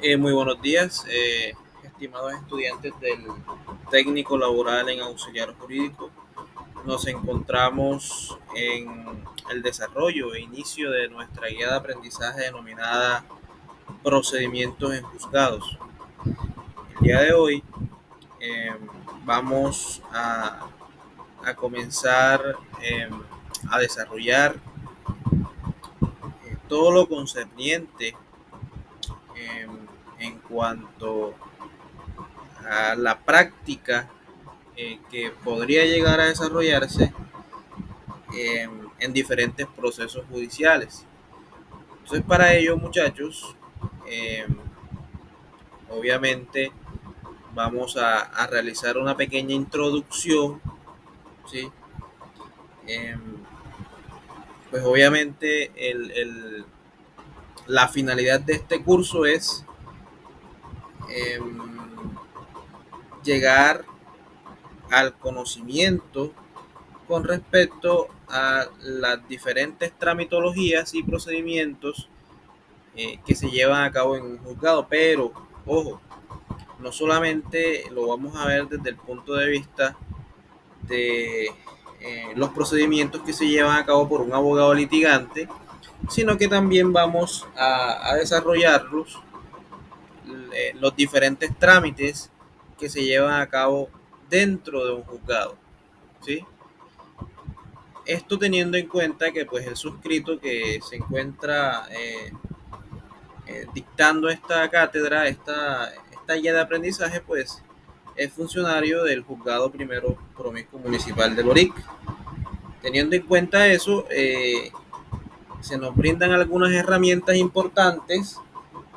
Muy buenos días, estimados estudiantes del técnico laboral en auxiliar jurídico. Nos encontramos en el desarrollo e inicio de nuestra guía de aprendizaje denominada Procedimientos en Juzgados. El día de hoy eh, vamos a comenzar a desarrollar todo lo concerniente eh, en cuanto a la práctica que podría llegar a desarrollarse en diferentes procesos judiciales. Entonces, para ello, muchachos, eh, obviamente vamos a realizar una pequeña introducción, ¿sí? Eh, pues obviamente la finalidad de este curso es eh, llegar al conocimiento con respecto a las diferentes tramitologías y procedimientos que se llevan a cabo en un juzgado. Pero, ojo, no solamente lo vamos a ver desde el punto de vista de los procedimientos que se llevan a cabo por un abogado litigante, sino que también vamos a desarrollarlos, los diferentes trámites que se llevan a cabo dentro de un juzgado, ¿sí? Esto teniendo en cuenta que pues el suscrito que se encuentra dictando esta cátedra, esta guía de aprendizaje, pues es funcionario del Juzgado Primero Promiscuo Municipal de Loric. Teniendo en cuenta eso, se nos brindan algunas herramientas importantes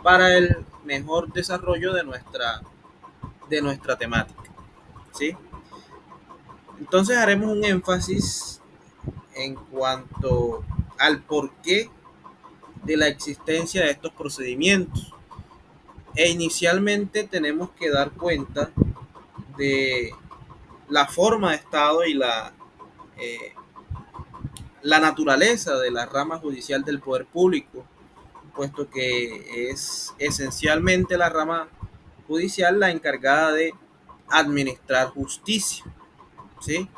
para el mejor desarrollo de nuestra temática, ¿sí? Entonces haremos un énfasis en cuanto al porqué de la existencia de estos procedimientos. E inicialmente tenemos que dar cuenta de la forma de Estado y eh, la naturaleza de la rama judicial del poder público, puesto que es esencialmente la rama judicial la encargada de administrar justicia, ¿sí?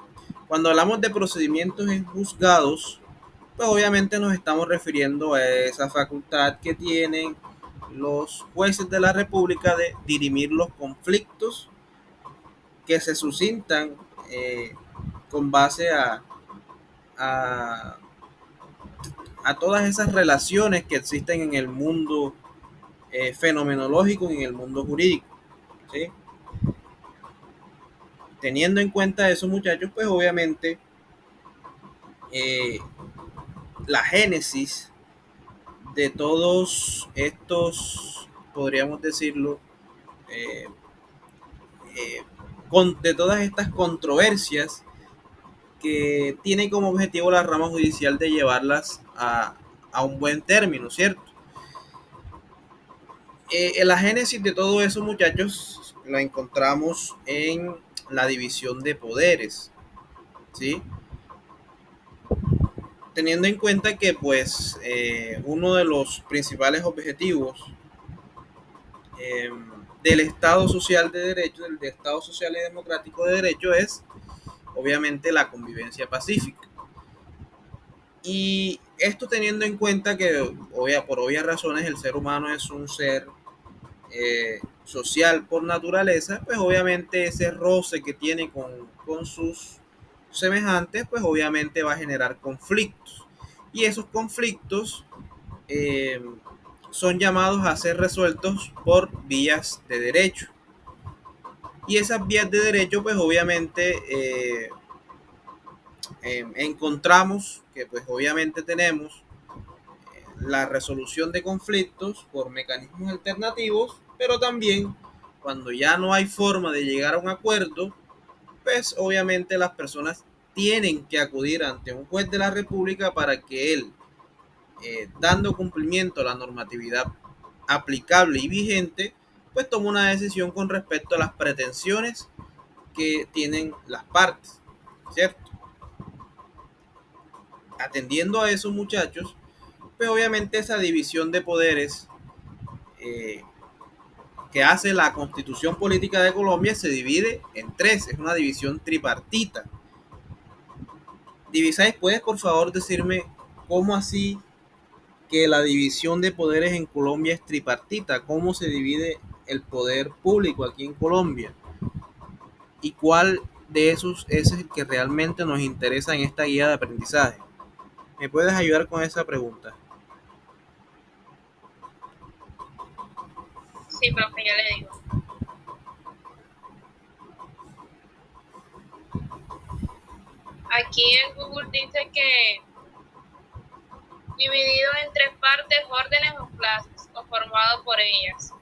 Cuando hablamos de procedimientos en juzgados, pues obviamente nos estamos refiriendo a esa facultad que tienen los jueces de la República de dirimir los conflictos que se suscitan con base a, a, todas esas relaciones que existen en el mundo fenomenológico y en el mundo jurídico, ¿sí? Teniendo en cuenta eso, muchachos, pues obviamente eh, la génesis de todos estos, podríamos decirlo, eh, de todas estas controversias que tiene como objetivo la rama judicial de llevarlas a un buen término, ¿cierto? La génesis de todo eso, muchachos, la encontramos en la división de poderes, ¿sí? Teniendo en cuenta que, pues, uno de los principales objetivos eh, del Estado Social de Derecho, del Estado Social y Democrático de Derecho, es, obviamente, la convivencia pacífica. Y esto teniendo en cuenta que, por obvias razones, el ser humano es un ser social por naturaleza, pues obviamente ese roce que tiene con sus semejantes, pues obviamente va a generar conflictos. Y esos conflictos eh, son llamados a ser resueltos por vías de derecho. Y esas vías de derecho, pues obviamente encontramos que pues obviamente tenemos la resolución de conflictos por mecanismos alternativos, pero también cuando ya no hay forma de llegar a un acuerdo, pues obviamente las personas tienen que acudir ante un juez de la República para que él, dando cumplimiento a la normatividad aplicable y vigente, pues tome una decisión con respecto a las pretensiones que tienen las partes, ¿cierto? Atendiendo a eso, muchachos, pues obviamente esa división de poderes que hace la Constitución Política de Colombia se divide en tres, es una división tripartita. Divisáis, ¿puedes por favor decirme cómo así que la división de poderes en Colombia es tripartita? ¿Cómo se divide el poder público aquí en Colombia? ¿Y cuál de esos es el que realmente nos interesa en esta guía de aprendizaje? ¿Me puedes ayudar con esa pregunta? Sí, profe, ya le digo. Aquí en Google dice que dividido en tres partes, órdenes o clases, o formado por ellas.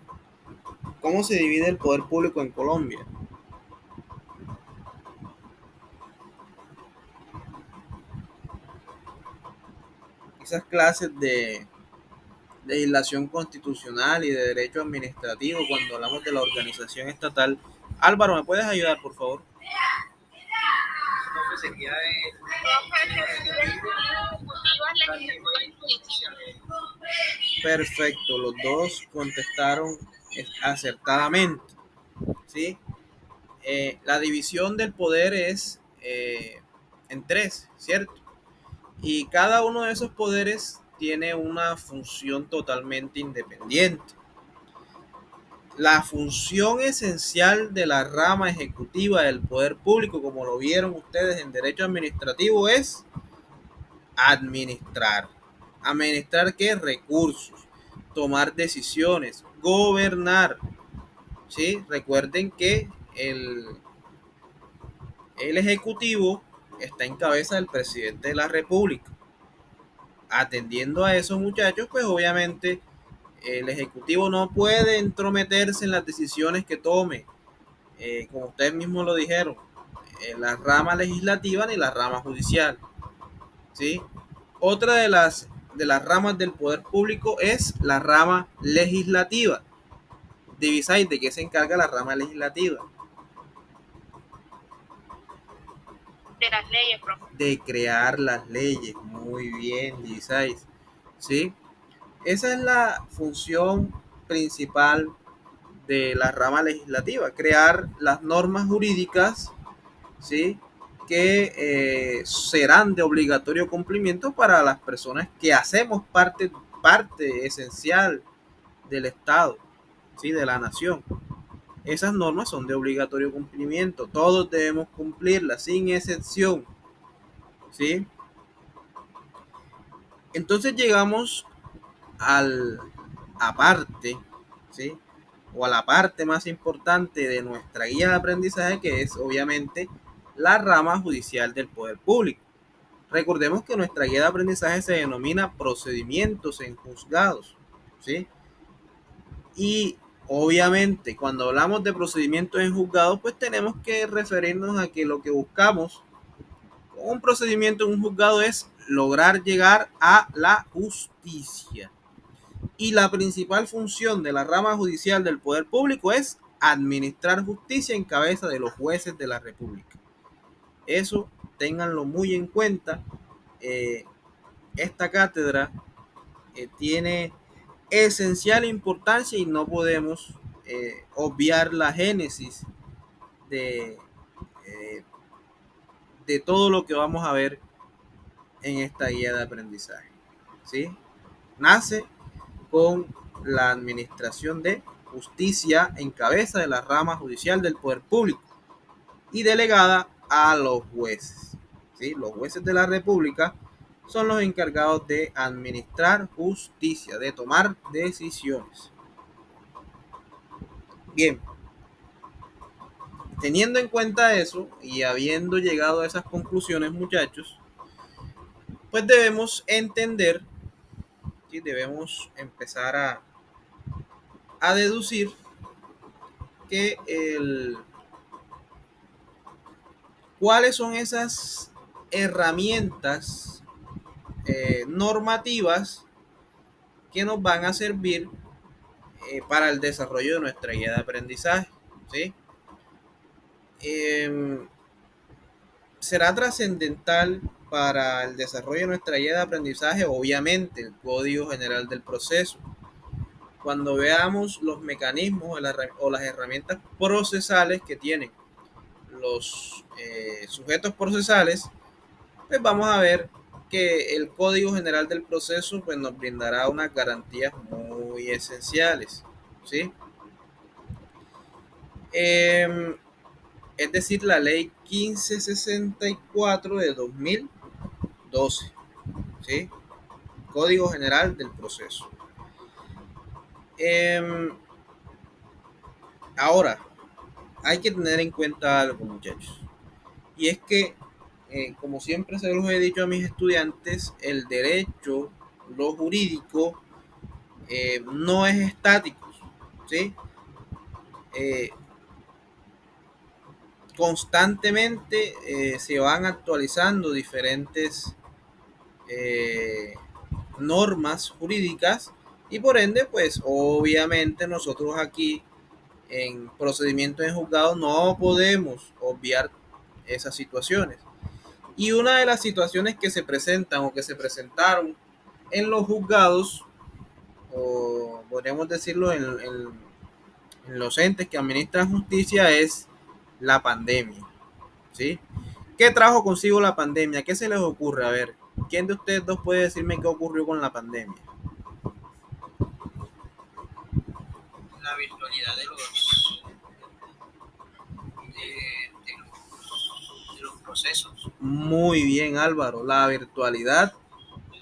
¿Cómo se divide el poder público en Colombia? Esas clases de legislación constitucional y de derecho administrativo, cuando hablamos de la organización estatal. Álvaro, ¿me puedes ayudar, por favor? Sería perfecto, los dos contestaron acertadamente, ¿sí? La división del poder es en tres, ¿cierto? Y cada uno de esos poderes tiene una función totalmente independiente. La función esencial de la rama ejecutiva del poder público, como lo vieron ustedes en derecho administrativo, es administrar. ¿Administrar qué? Recursos, tomar decisiones, gobernar. ¿Sí? Recuerden que el ejecutivo está en cabeza del presidente de la república. Atendiendo a eso, muchachos, pues obviamente el ejecutivo no puede entrometerse en las decisiones que tome, como ustedes mismos lo dijeron, la rama legislativa ni la rama judicial, ¿sí? Otra de las ramas del poder público es la rama legislativa. Divisáis de qué se encarga la rama legislativa. De las leyes, profe. De crear las leyes. Muy bien, divisáis. ¿Sí? Esa es la función principal de la rama legislativa, crear las normas jurídicas, ¿sí? Que serán de obligatorio cumplimiento para las personas que hacemos parte esencial del Estado, ¿sí? De la nación. Esas normas son de obligatorio cumplimiento, todos debemos cumplirlas sin excepción, ¿sí? Entonces llegamos al aparte, ¿sí? O a la parte más importante de nuestra guía de aprendizaje, que es obviamente la rama judicial del poder público. Recordemos que nuestra guía de aprendizaje se denomina procedimientos en juzgados, ¿sí? Y obviamente cuando hablamos de procedimientos en juzgados, pues tenemos que referirnos a que lo que buscamos con un procedimiento en un juzgado es lograr llegar a la justicia. Y la principal función de la rama judicial del poder público es administrar justicia en cabeza de los jueces de la República. Eso ténganlo muy en cuenta. Esta cátedra tiene esencial importancia y no podemos obviar la génesis de, eh, de todo lo que vamos a ver en esta guía de aprendizaje. ¿Sí? Nace con la administración de justicia en cabeza de la rama judicial del poder público y delegada a los jueces. ¿Sí? Los jueces de la República son los encargados de administrar justicia, de tomar decisiones. Bien, teniendo en cuenta eso y habiendo llegado a esas conclusiones, muchachos, pues debemos entender, ¿sí? Debemos empezar a deducir que cuáles son esas herramientas normativas que nos van a servir para el desarrollo de nuestra guía de aprendizaje. ¿Sí? Eh, será trascendental para el desarrollo de nuestra guía de aprendizaje, obviamente, el Código General del Proceso. cuando veamos los mecanismos o las herramientas procesales que tienen los sujetos procesales, pues vamos a ver que el Código General del Proceso pues, nos brindará unas garantías muy esenciales, ¿sí? Es decir, la ley 1564 de 2012, ¿sí? Código General del Proceso. Ahora, hay que tener en cuenta algo, muchachos, y es que, como siempre se los he dicho a mis estudiantes, el derecho, lo jurídico, no es estático, ¿sí? Eh, Constantemente se van actualizando diferentes normas jurídicas y por ende, pues obviamente nosotros aquí en procedimientos en juzgado no podemos obviar esas situaciones. Y una de las situaciones que se presentan o que se presentaron en los juzgados, o podríamos decirlo en los entes que administran justicia, es la pandemia, ¿sí? ¿Qué trajo consigo la pandemia? ¿Qué se les ocurre? A ver, ¿quién de ustedes dos puede decirme qué ocurrió con la pandemia? La virtualidad de los procesos. Muy bien, Álvaro. La virtualidad,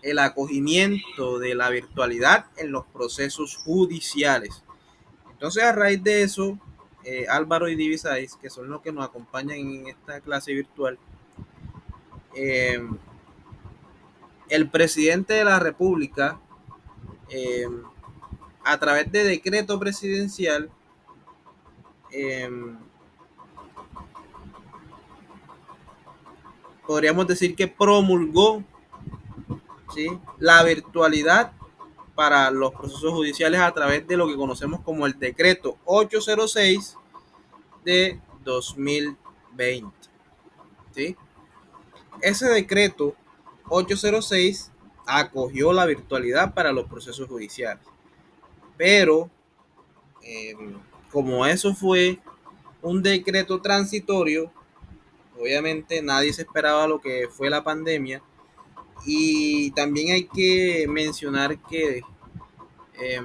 el acogimiento de la virtualidad en los procesos judiciales. Entonces, a raíz de eso, Álvaro y Divisais, que son los que nos acompañan en esta clase virtual, eh, el presidente de la República, eh, a través de decreto presidencial, eh, podríamos decir que promulgó, ¿sí?, la virtualidad para los procesos judiciales a través de lo que conocemos como el decreto 806 de 2020. ¿Sí? Ese decreto 806 acogió la virtualidad para los procesos judiciales, pero como eso fue un decreto transitorio, obviamente nadie se esperaba lo que fue la pandemia. Y también hay que mencionar que eh,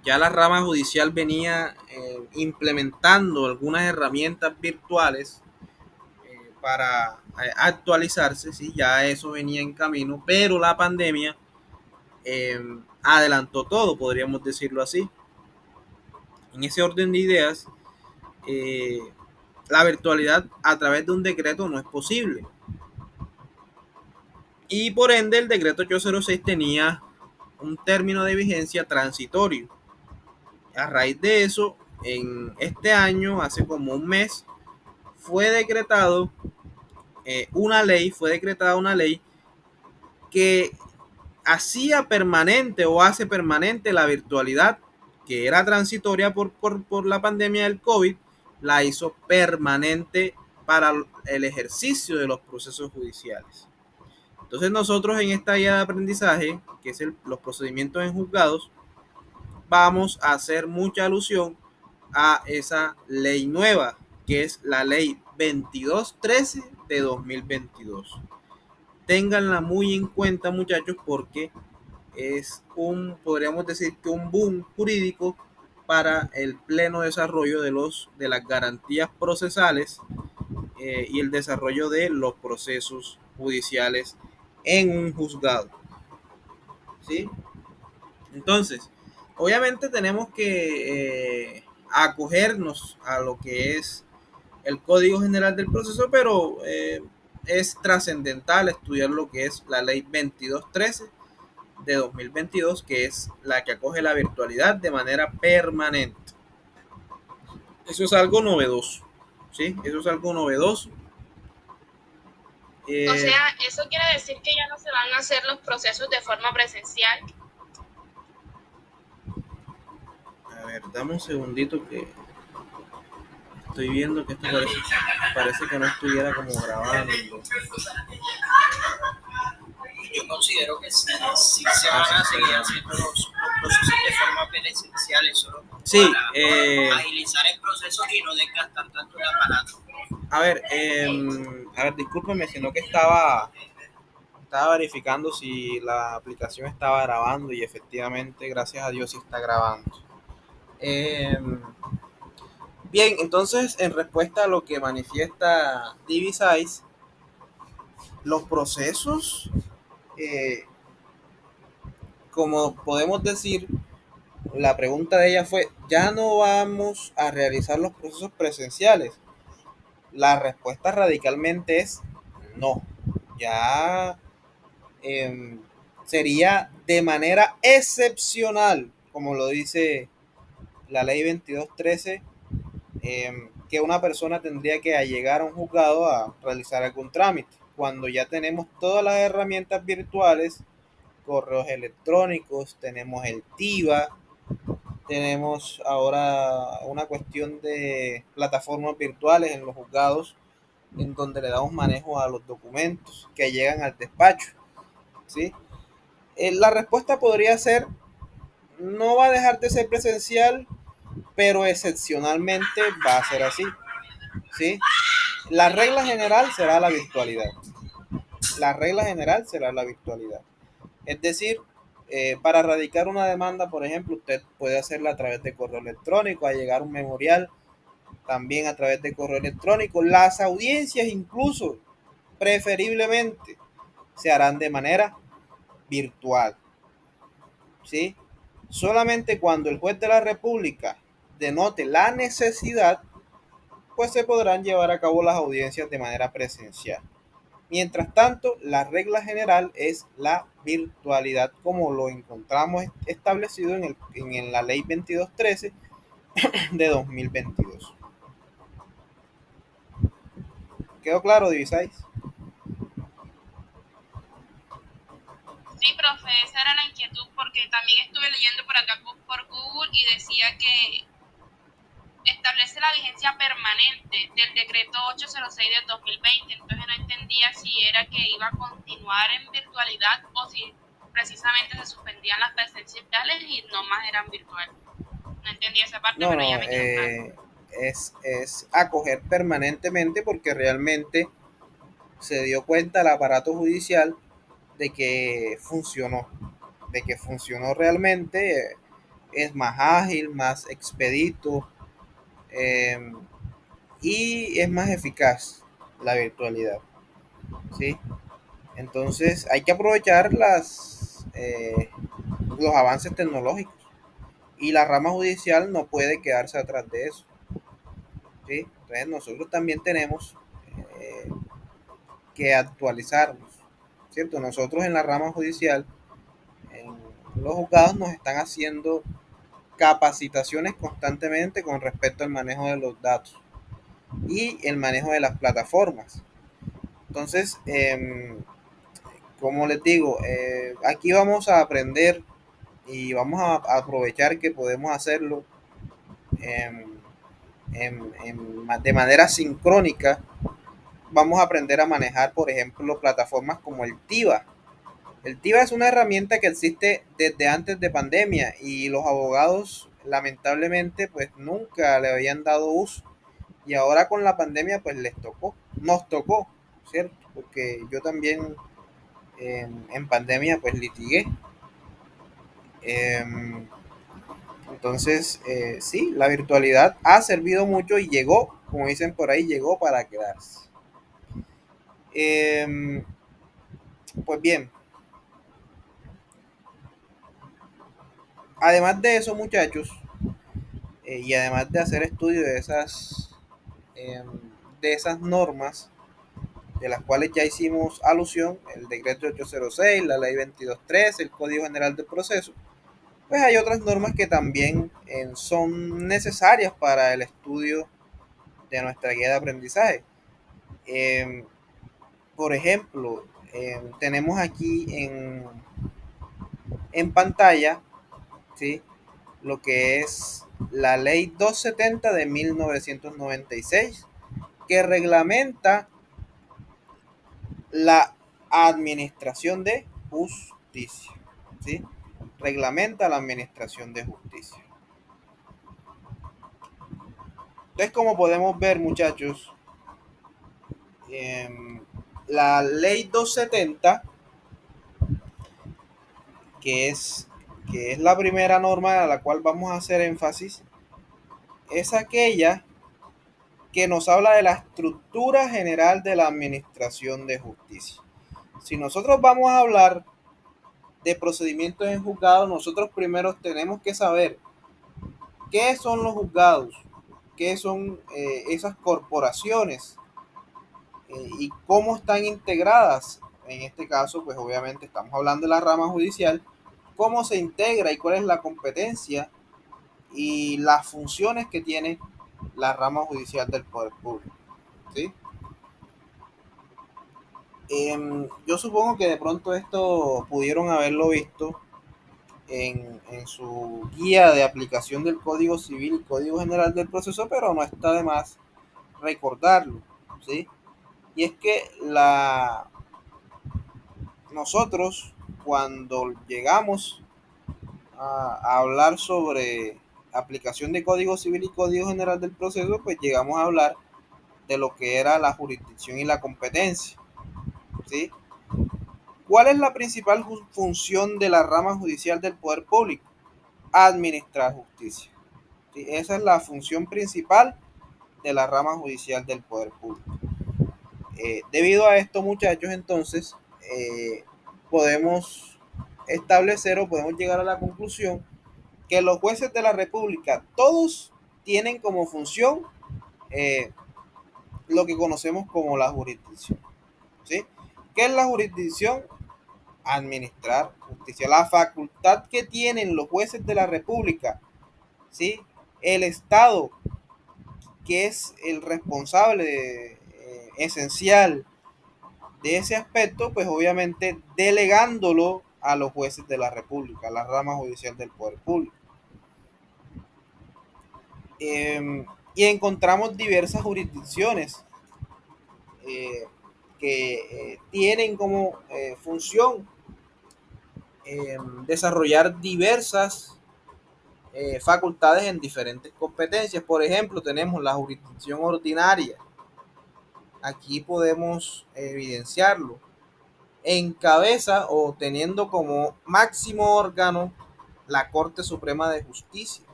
ya la rama judicial venía implementando algunas herramientas virtuales para actualizarse, ¿sí? Ya eso venía en camino, pero la pandemia adelantó todo, podríamos decirlo así. En ese orden de ideas, eh, la virtualidad a través de un decreto no es posible. Y por ende el decreto 806 tenía un término de vigencia transitorio. A raíz de eso, en este año, hace como un mes, fue decretado fue decretada una ley que hacía permanente o hace permanente la virtualidad, que era transitoria por la pandemia del COVID, la hizo permanente para el ejercicio de los procesos judiciales. Entonces nosotros en esta guía de aprendizaje, que es los procedimientos en juzgados, vamos a hacer mucha alusión a esa ley nueva, que es la ley 2213 de 2022. Ténganla muy en cuenta, muchachos, porque es podríamos decir que un boom jurídico para el pleno desarrollo de las garantías procesales y el desarrollo de los procesos judiciales en un juzgado. ¿Sí? Entonces, obviamente tenemos que acogernos a lo que es el Código General del Proceso, pero es trascendental estudiar lo que es la Ley 2213 de 2022, que es la que acoge la virtualidad de manera permanente. Eso es algo novedoso, ¿sí? Eso es algo novedoso. O sea, eso quiere decir que ya no se van a hacer los procesos de forma presencial. A ver, dame un segundito que estoy viendo que esto parece que no estuviera como grabando. Yo considero que sí se van a seguir haciendo los procesos de forma presencial, eso Sí, para agilizar el proceso y no desgastar tanto el aparato. a ver, discúlpeme, sino que estaba verificando si la aplicación estaba grabando y efectivamente, gracias a Dios, sí está grabando. Em, Bien, entonces, en respuesta a lo que manifiesta DivSize, los procesos, eh, como podemos decir, la pregunta de ella fue, ¿ya no vamos a realizar los procesos presenciales? La respuesta radicalmente es no. Ya eh, sería de manera excepcional, como lo dice la ley 2213, que una persona tendría que llegar a un juzgado a realizar algún trámite, cuando ya tenemos todas las herramientas virtuales, correos electrónicos, tenemos el TIVA, tenemos ahora una cuestión de plataformas virtuales en los juzgados, en donde le damos manejo a los documentos que llegan al despacho, ¿sí? La respuesta podría ser, no va a dejar de ser presencial, pero excepcionalmente va a ser así, ¿sí? La regla general será la virtualidad. La regla general será la virtualidad. Es decir, para radicar una demanda, por ejemplo, usted puede hacerla a través de correo electrónico, a llegar un memorial también a través de correo electrónico. Las audiencias incluso, preferiblemente, se harán de manera virtual, ¿sí? Solamente cuando el juez de la República denote la necesidad, pues se podrán llevar a cabo las audiencias de manera presencial. Mientras tanto, la regla general es la virtualidad, como lo encontramos establecido en la ley 2213 de 2022. ¿Quedó claro, Divisáis? Sí, profe, esa era la inquietud porque también estuve leyendo por acá por Google y decía que establece la vigencia permanente del decreto 806 del 2020, entonces no entendía si era que iba a continuar en virtualidad o si precisamente se suspendían las presenciales y no más eran virtual. No entendía esa parte, No, pero ya no, me quedó claro. es acoger permanentemente porque realmente se dio cuenta el aparato judicial de que funcionó realmente, es más ágil, más expedito, eh, y es más eficaz la virtualidad, ¿sí? Entonces hay que aprovechar los avances tecnológicos y la rama judicial no puede quedarse atrás de eso, ¿sí? Entonces nosotros también tenemos eh, que actualizarnos, ¿cierto? Nosotros en la rama judicial, en los juzgados nos están haciendo capacitaciones constantemente con respecto al manejo de los datos y el manejo de las plataformas. Entonces, como les digo, aquí vamos a aprender y vamos a aprovechar que podemos hacerlo en, de manera sincrónica. Vamos a aprender a manejar, por ejemplo, plataformas como el TIVA. El TIVA es una herramienta que existe desde antes de pandemia y los abogados lamentablemente pues nunca le habían dado uso y ahora con la pandemia pues nos tocó, ¿cierto? Porque yo también en pandemia pues litigué. Eh, entonces, sí, la virtualidad ha servido mucho y llegó, como dicen por ahí, llegó para quedarse. Eh, pues bien, además de eso, muchachos, y además de hacer estudio eh, de esas normas, de las cuales ya hicimos alusión, el decreto 806, la ley 2213, el Código General del Proceso, pues hay otras normas que también son necesarias para el estudio de nuestra guía de aprendizaje. Eh, por ejemplo, tenemos aquí en pantalla, ¿sí?, lo que es la ley 270 de 1996, que reglamenta la administración de justicia, ¿sí? reglamenta la administración de justicia. Entonces, como podemos ver, muchachos, la ley 270, que es, que es la primera norma a la cual vamos a hacer énfasis, es aquella que nos habla de la estructura general de la administración de justicia. Si nosotros vamos a hablar de procedimientos en juzgados, nosotros primero tenemos que saber qué son los juzgados, qué son esas corporaciones y cómo están integradas. En este caso, pues obviamente estamos hablando de la rama judicial, cómo se integra y cuál es la competencia y las funciones que tiene la rama judicial del Poder Público. ¿Sí? Yo supongo que de pronto esto pudieron haberlo visto en su guía de aplicación del Código Civil y Código General del Proceso, pero no está de más recordarlo, ¿sí? Y es que nosotros cuando llegamos a hablar sobre aplicación de Código Civil y Código General del Proceso, pues llegamos a hablar de lo que era la jurisdicción y la competencia, ¿sí? ¿Cuál es la principal función de la rama judicial del Poder Público? Administrar justicia. ¿Sí? Esa es la función principal de la rama judicial del Poder Público. Debido a esto, muchachos, entonces podemos establecer o podemos llegar a la conclusión que los jueces de la República todos tienen como función lo que conocemos como la jurisdicción. ¿Sí? ¿Qué es la jurisdicción? Administrar justicia. La facultad que tienen los jueces de la República, ¿sí? El Estado, que es el responsable esencial de ese aspecto, pues obviamente delegándolo a los jueces de la República, a la rama judicial del Poder Público. Y encontramos diversas jurisdicciones que tienen como función desarrollar diversas facultades en diferentes competencias. Por ejemplo, tenemos la jurisdicción ordinaria. Aquí podemos evidenciarlo. Encabeza o teniendo como máximo órgano la Corte Suprema de Justicia.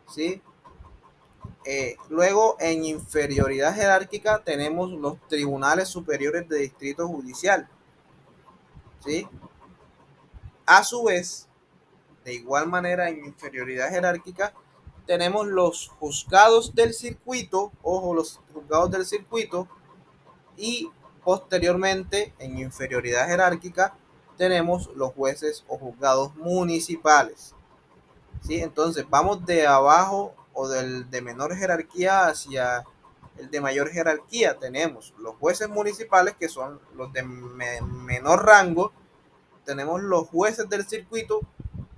¿Sí? Luego, en inferioridad jerárquica, tenemos los tribunales superiores de distrito judicial. ¿Sí? A su vez, de igual manera, en inferioridad jerárquica, tenemos los juzgados del circuito, ojo, los juzgados del circuito, y posteriormente, en inferioridad jerárquica, tenemos los jueces o juzgados municipales. ¿Sí? Entonces, vamos de abajo o de menor jerarquía hacia el de mayor jerarquía. Tenemos los jueces municipales, que son los de menor rango. Tenemos los jueces del circuito,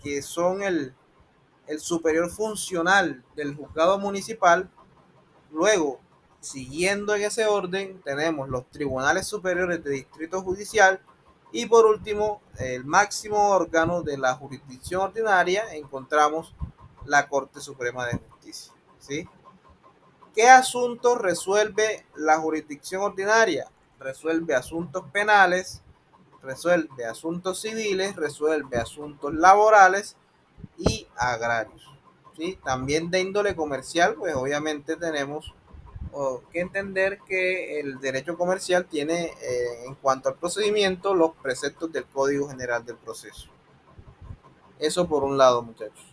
que son el superior funcional del juzgado municipal. Luego, siguiendo en ese orden, tenemos los tribunales superiores de distrito judicial. Y por último, el máximo órgano de la jurisdicción ordinaria, encontramos la Corte Suprema de Justicia. ¿Sí? ¿Qué asuntos resuelve la jurisdicción ordinaria? Resuelve asuntos penales, resuelve asuntos civiles, resuelve asuntos laborales y agrarios. ¿Sí? También de índole comercial, pues obviamente tenemos que entender que el derecho comercial tiene en cuanto al procedimiento los preceptos del Código General del Proceso. Eso por un lado, muchachos.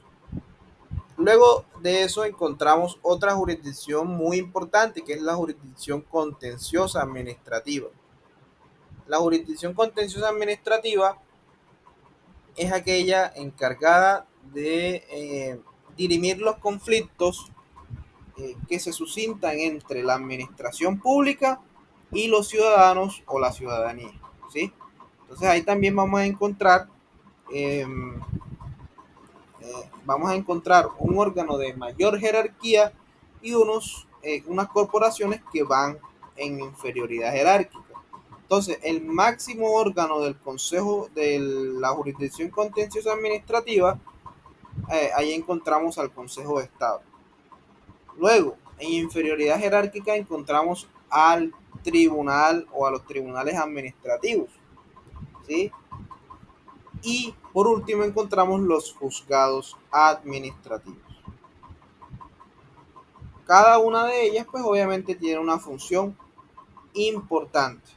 Luego de eso encontramos otra jurisdicción muy importante, que es la jurisdicción contenciosa administrativa. La jurisdicción contenciosa administrativa es aquella encargada de dirimir los conflictos que se suscitan entre la administración pública y los ciudadanos o la ciudadanía. ¿Sí? Entonces ahí también vamos a encontrar un órgano de mayor jerarquía y unas corporaciones que van en inferioridad jerárquica. Entonces, el máximo órgano del Consejo de la Jurisdicción Contenciosa Administrativa, ahí encontramos al Consejo de Estado. Luego, en inferioridad jerárquica encontramos al tribunal o a los tribunales administrativos, ¿sí? Y por último encontramos los juzgados administrativos. Cada una de ellas, pues obviamente tiene una función importante.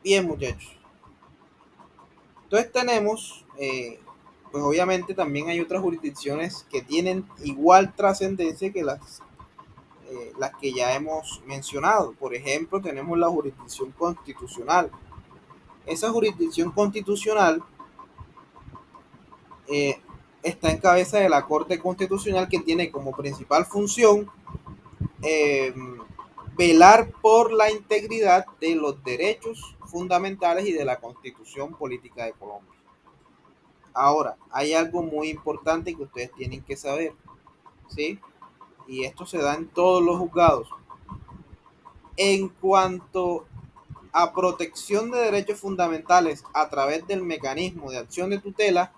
Bien, muchachos. Entonces tenemos, pues obviamente también hay otras jurisdicciones que tienen igual trascendencia que las que ya hemos mencionado. Por ejemplo, tenemos la jurisdicción constitucional. Esa jurisdicción constitucional eh, está en cabeza de la Corte Constitucional, que tiene como principal función eh, velar por la integridad de los derechos fundamentales y de la Constitución Política de Colombia. Ahora, hay algo muy importante que ustedes tienen que saber, ¿sí? Y esto se da en todos los juzgados. En cuanto a protección de derechos fundamentales a través del mecanismo de acción de tutela,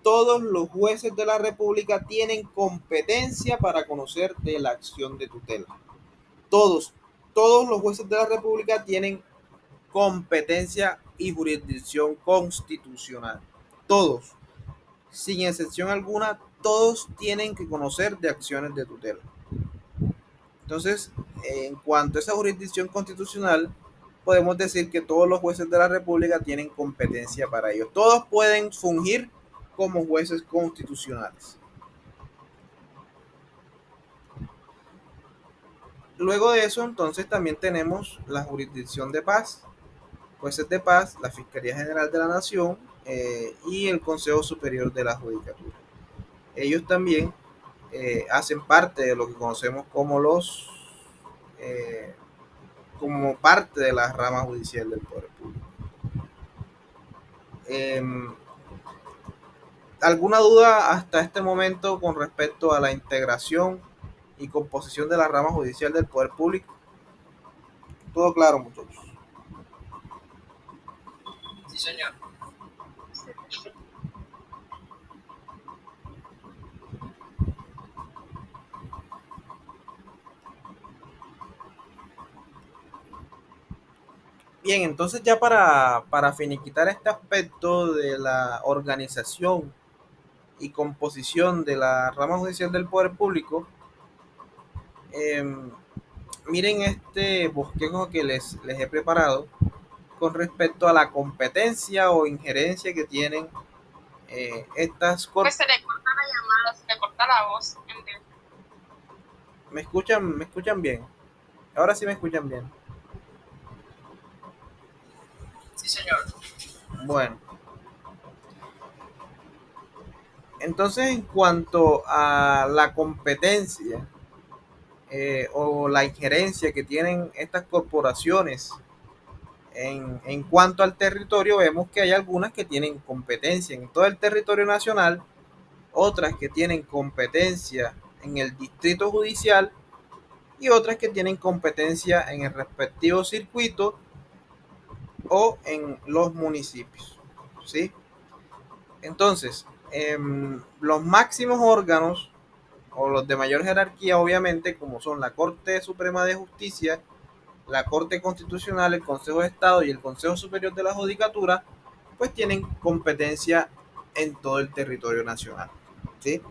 todos los jueces de la República tienen competencia para conocer de la acción de tutela. Todos los jueces de la República tienen competencia y jurisdicción constitucional. Todos, sin excepción alguna, todos tienen que conocer de acciones de tutela. Entonces, en cuanto a esa jurisdicción constitucional, podemos decir que todos los jueces de la República tienen competencia para ello. Todos pueden fungir como jueces constitucionales. Luego de eso, entonces, también tenemos la jurisdicción de paz, jueces de paz, la Fiscalía General de la Nación y el Consejo Superior de la Judicatura. Ellos también hacen parte de lo que conocemos como como parte de la rama judicial del Poder Público. ¿Alguna duda hasta este momento con respecto a la integración y composición de la rama judicial del Poder Público? Todo claro, muchachos. Sí, señor. Bien, entonces ya para finiquitar este aspecto de la organización y composición de la rama judicial del Poder Público, eh, miren este bosquejo que les he preparado con respecto a la competencia o injerencia que tienen estas Pues cortes. se le corta la llamada, se le corta la voz. Me escuchan bien? Ahora sí me escuchan bien. Sí, señor. Bueno, entonces en cuanto a la competencia o la injerencia que tienen estas corporaciones en cuanto al territorio, vemos que hay algunas que tienen competencia en todo el territorio nacional, otras que tienen competencia en el distrito judicial y otras que tienen competencia en el respectivo circuito o en los municipios, ¿sí? Entonces, los máximos órganos o los de mayor jerarquía, obviamente, como son la Corte Suprema de Justicia, la Corte Constitucional, el Consejo de Estado y el Consejo Superior de la Judicatura, pues tienen competencia en todo el territorio nacional, ¿sí?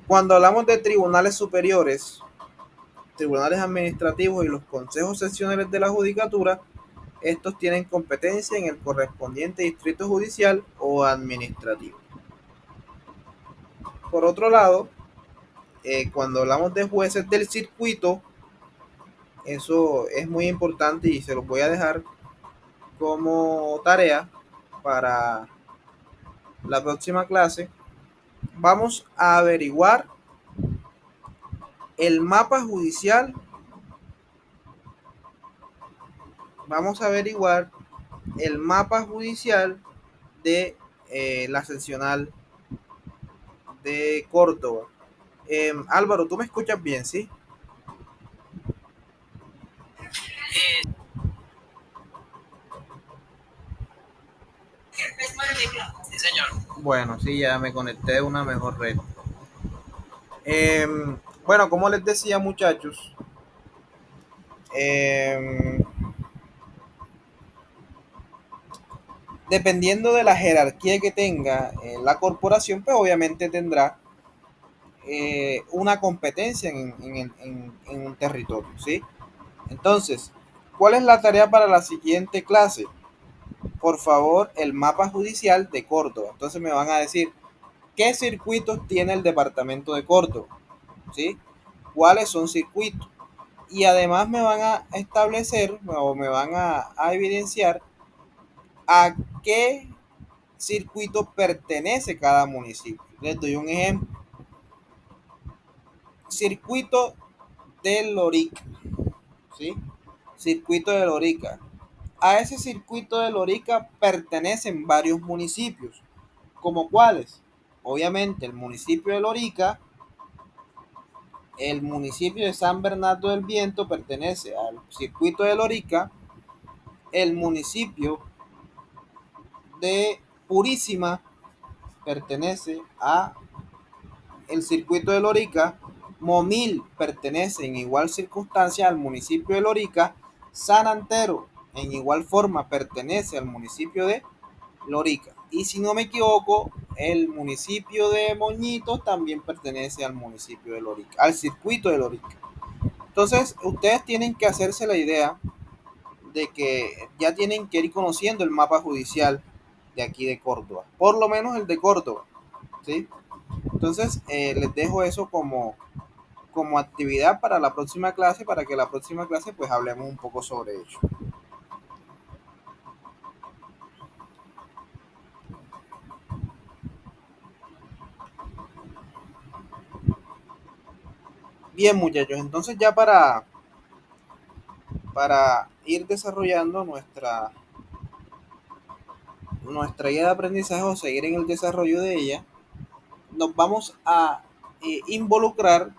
Cuando hablamos de tribunales superiores, tribunales administrativos y los consejos seccionales de la Judicatura, estos tienen competencia en el correspondiente distrito judicial o administrativo. Por otro lado, cuando hablamos de jueces del circuito, eso es muy importante y se los voy a dejar como tarea para la próxima clase. Vamos a averiguar el mapa judicial. Vamos a averiguar el mapa judicial de la seccional de Córdoba. Álvaro, ¿tú me escuchas bien, sí? Eh, sí, señor. Bueno, sí, ya me conecté a una mejor red. Bueno, como les decía, muchachos, em, dependiendo de la jerarquía que tenga la corporación, pues obviamente tendrá una competencia en un territorio, ¿sí? Entonces, ¿cuál es la tarea para la siguiente clase? Por favor, el mapa judicial de Córdoba. Entonces me van a decir, ¿qué circuitos tiene el departamento de Córdoba? ¿Sí? ¿Cuáles son circuitos? Y además me van a establecer o me van a evidenciar a qué circuito pertenece cada municipio. Les doy un ejemplo. Circuito de Lorica, ¿sí? Circuito de Lorica. A ese circuito de Lorica pertenecen varios municipios, como cuáles. Obviamente el municipio de Lorica, el municipio de San Bernardo del Viento pertenece al circuito de Lorica, el municipio de Purísima pertenece a el circuito de Lorica, Momil pertenece en igual circunstancia al municipio de Lorica, San Antero en igual forma pertenece al municipio de Lorica. Y si no me equivoco, el municipio de Moñitos también pertenece al municipio de Lorica, al circuito de Lorica. Entonces, ustedes tienen que hacerse la idea de que ya tienen que ir conociendo el mapa judicial de aquí de Córdoba, por lo menos el de Córdoba, ¿sí? Entonces, les dejo eso como actividad para la próxima clase, para que la próxima clase pues hablemos un poco sobre ello. Bien, muchachos, entonces ya para ir desarrollando nuestra guía de aprendizaje o seguir en el desarrollo de ella, nos vamos a involucrar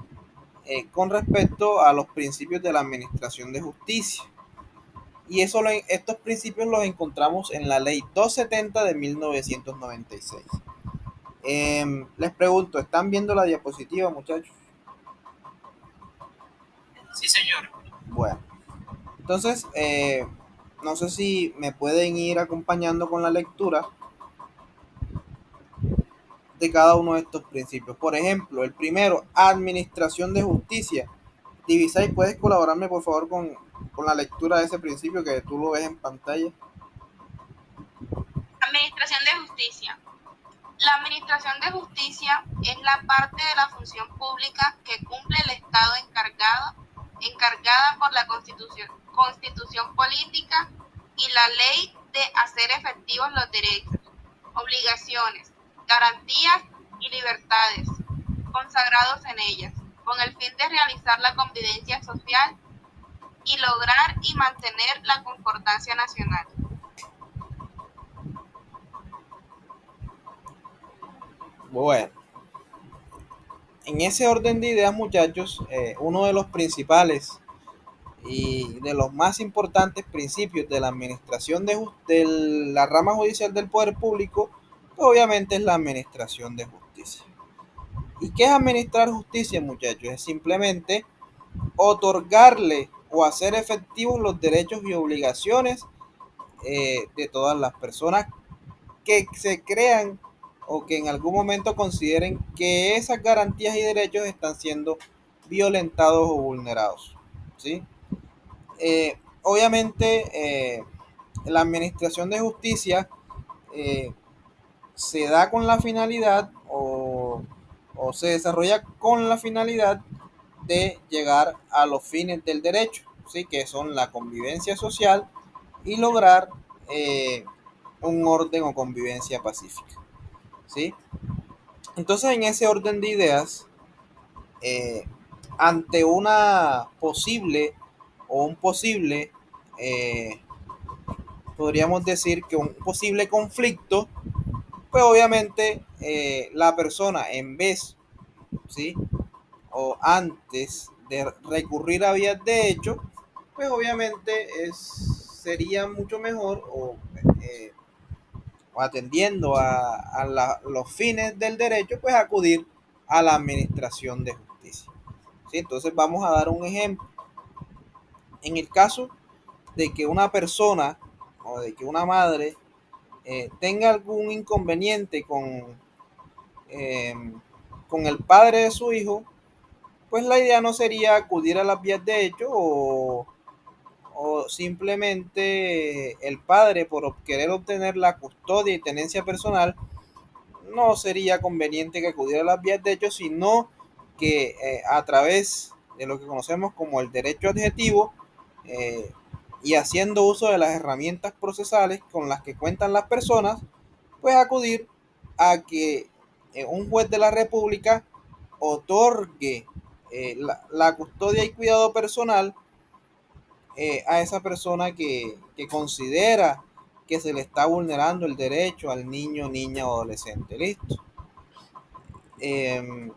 con respecto a los principios de la administración de justicia. Y estos principios los encontramos en la ley 270 de 1996. Les pregunto, ¿están viendo la diapositiva, muchachos? Sí, señor. Bueno, entonces, no sé si me pueden ir acompañando con la lectura de cada uno de estos principios. Por ejemplo, el primero, administración de justicia. Divisay, ¿puedes colaborarme por favor con la lectura de ese principio que tú lo ves en pantalla? Administración de justicia. La administración de justicia es la parte de la función pública que cumple el Estado encargada por la constitución política y la ley de hacer efectivos los derechos, obligaciones, garantías y libertades consagrados en ellas, con el fin de realizar la convivencia social y lograr y mantener la concordancia nacional. Bueno, en ese orden de ideas, muchachos, uno de los principales y de los más importantes principios de la administración de la rama judicial del poder público, pues obviamente es la administración de justicia. ¿Y qué es administrar justicia, muchachos? Es simplemente otorgarle o hacer efectivos los derechos y obligaciones de todas las personas que se crean o que en algún momento consideren que esas garantías y derechos están siendo violentados o vulnerados, ¿sí? Obviamente, la administración de justicia eh, se da con la finalidad o se desarrolla con la finalidad de llegar a los fines del derecho, ¿sí? Que son la convivencia social y lograr un orden o convivencia pacífica, ¿sí? Entonces, en ese orden de ideas, eh, ante una posible o un posible, eh, podríamos decir que un posible conflicto, pues obviamente la persona en vez, ¿sí? O antes de recurrir a vías de hecho, pues obviamente sería mucho mejor eh, o atendiendo los fines del derecho, pues acudir a la administración de justicia. ¿Sí? Entonces vamos a dar un ejemplo. En el caso de que una persona o de que una madre tenga algún inconveniente eh, con el padre de su hijo, pues la idea no sería acudir a las vías de hecho o simplemente el padre por querer obtener la custodia y tenencia personal, no sería conveniente que acudiera a las vías de hecho, sino que a través de lo que conocemos como el derecho adjetivo eh, y haciendo uso de las herramientas procesales con las que cuentan las personas, pues acudir a que un juez de la República otorgue la custodia y cuidado personal a esa persona que considera que se le está vulnerando el derecho al niño, niña o adolescente. Listo. En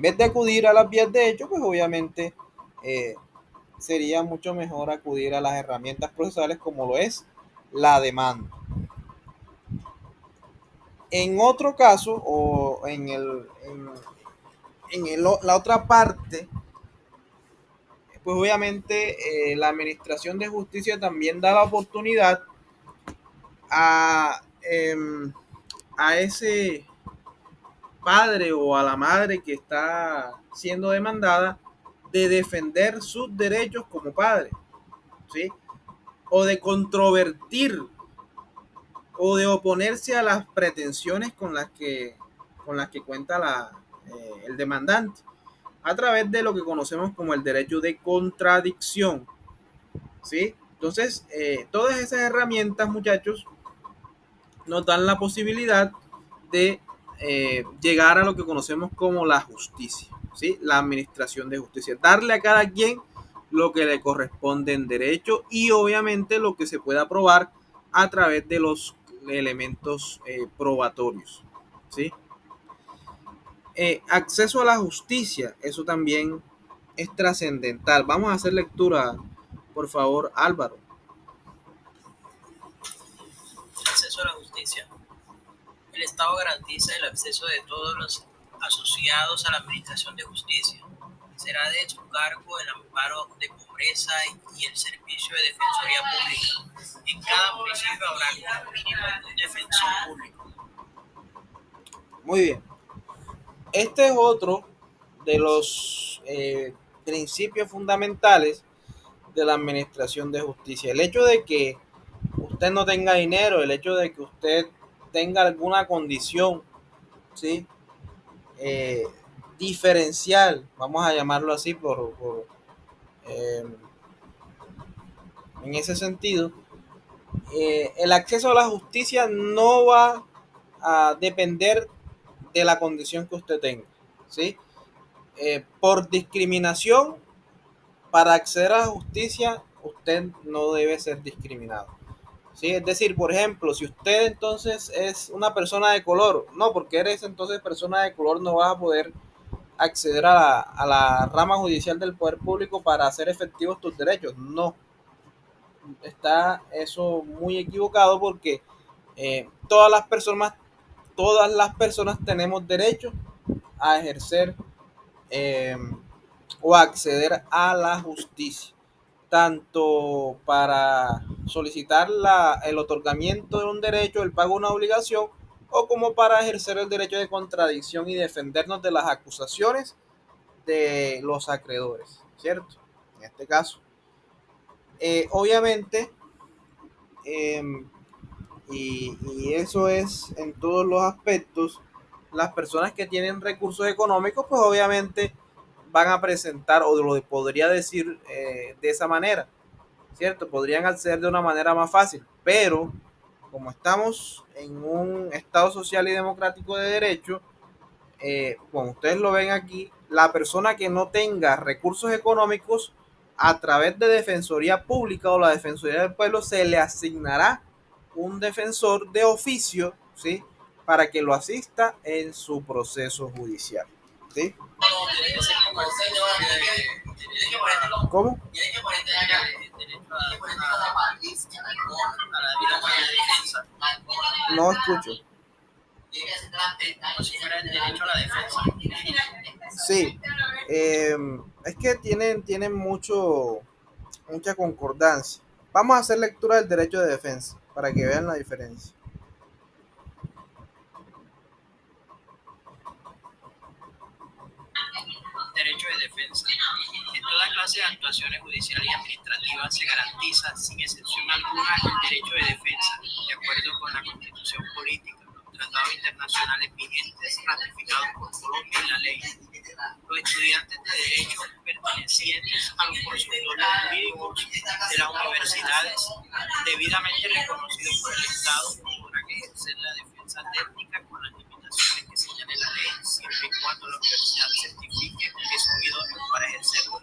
vez de acudir a las vías de hecho, pues obviamente eh, sería mucho mejor acudir a las herramientas procesales como lo es la demanda. En otro caso, o la otra parte, pues obviamente la Administración de Justicia también da la oportunidad a, a ese padre o a la madre que está siendo demandada de defender sus derechos como padre, ¿sí? O de controvertir o de oponerse a las pretensiones con las que cuenta el demandante a través de lo que conocemos como el derecho de contradicción, ¿sí? Entonces, todas esas herramientas, muchachos, nos dan la posibilidad de llegar a lo que conocemos como la justicia, ¿sí? La administración de justicia. Darle a cada quien lo que le corresponde en derecho y obviamente lo que se pueda probar a través de los elementos probatorios, ¿sí? Acceso a la justicia, eso también es trascendental. Vamos a hacer lectura, por favor, Álvaro. Acceso a la justicia. El Estado garantiza el acceso de todos los asociados a la administración de justicia. Será de su cargo el amparo de pobreza y el servicio de defensoría pública. En cada municipio habrá como mínimo un defensor público. Muy bien. Este es otro de los principios fundamentales de la administración de justicia. El hecho de que usted no tenga dinero, el hecho de que usted tenga alguna condición, ¿sí? Eh, diferencial, vamos a llamarlo así eh, en ese sentido, el acceso a la justicia no va a depender de la condición que usted tenga, ¿sí? Por discriminación, para acceder a la justicia, usted no debe ser discriminado. ¿Sí? Es decir, por ejemplo, si usted entonces es una persona de color, no, porque eres entonces persona de color no vas a poder acceder a la rama judicial del poder público para hacer efectivos tus derechos. No, está eso muy equivocado porque eh, todas las personas, todas las personas tenemos derecho a ejercer eh, o acceder a la justicia, tanto para solicitar el otorgamiento de un derecho, el pago de una obligación, o como para ejercer el derecho de contradicción y defendernos de las acusaciones de los acreedores, ¿cierto? En este caso. Obviamente, eh, y eso es en todos los aspectos, las personas que tienen recursos económicos, pues obviamente van a presentar, o lo podría decir de esa manera, ¿cierto? Podrían acceder de una manera más fácil, pero como estamos en un Estado social y democrático de derecho, como ustedes lo ven aquí, la persona que no tenga recursos económicos, a través de Defensoría Pública o la Defensoría del Pueblo, se le asignará un defensor de oficio, ¿sí? para que lo asista en su proceso judicial. ¿Sí? ¿Cómo? No escucho. Sí, es que tienen mucha concordancia. Vamos a hacer lectura del derecho de defensa para que vean la diferencia. Derecho de defensa. En toda clase de actuaciones judiciales y administrativas se garantiza, sin excepción alguna, el derecho de defensa, de acuerdo con la Constitución Política, los tratados internacionales vigentes ratificados por Colombia y la ley. Los estudiantes de Derecho pertenecientes a los consultorios jurídicos de las universidades, debidamente reconocidos por el Estado, podrán ejercer la defensa técnica con las limitaciones que señale la ley, siempre y cuando la universidad certifique que son idóneos para ejercerlo.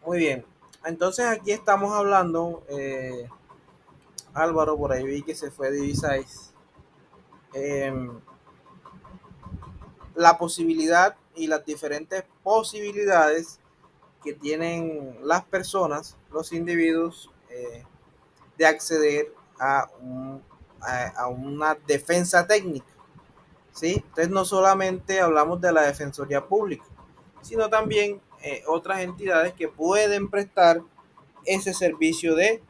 Muy bien. Entonces aquí estamos hablando, Álvaro, por ahí vi que se fue Divisais. La posibilidad y las diferentes posibilidades que tienen las personas, los individuos, de acceder a una defensa técnica. ¿Sí? Entonces no solamente hablamos de la Defensoría Pública, sino también otras entidades que pueden prestar ese servicio de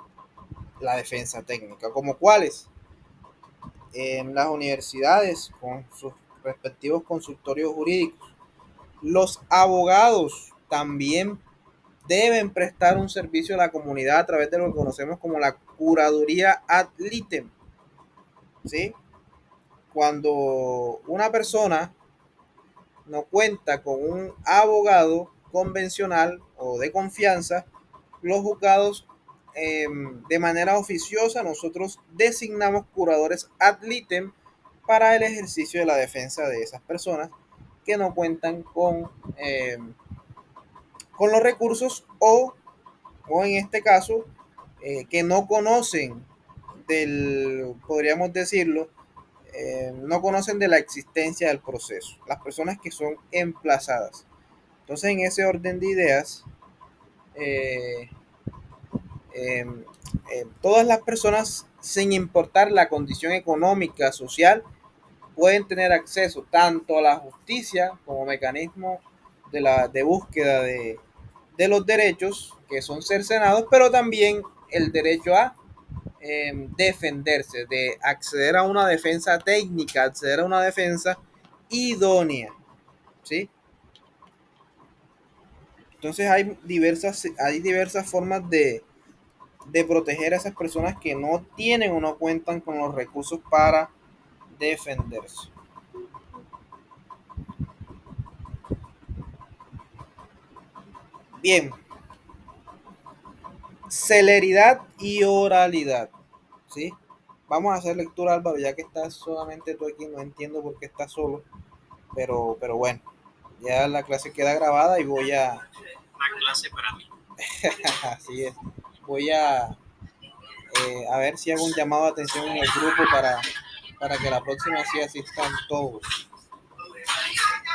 la defensa técnica, como cuáles en las universidades con sus respectivos consultorios jurídicos. Los abogados también deben prestar un servicio a la comunidad a través de lo que conocemos como la curaduría ad litem. ¿Sí? Cuando una persona no cuenta con un abogado convencional o de confianza, los juzgados, de manera oficiosa, nosotros designamos curadores ad litem para el ejercicio de la defensa de esas personas que no cuentan con los recursos o en este caso, que no conocen podríamos decirlo, no conocen de la existencia del proceso, las personas que son emplazadas. Entonces, en ese orden de ideas, eh, eh, todas las personas, sin importar la condición económica, social, pueden tener acceso tanto a la justicia como mecanismo de búsqueda de los derechos que son cercenados, pero también el derecho a defenderse, de acceder a una defensa técnica, acceder a una defensa idónea. ¿Sí? Entonces hay diversas formas de proteger a esas personas que no tienen o no cuentan con los recursos para defenderse. Bien, celeridad y oralidad. ¿Sí? Vamos a hacer lectura, Álvaro, ya que estás solamente tú aquí, no entiendo por qué estás solo, pero bueno, ya la clase queda grabada y voy a... Una clase para mí. Así es. Voy a ver si hago un llamado de atención en el grupo para que la próxima sí asistan todos.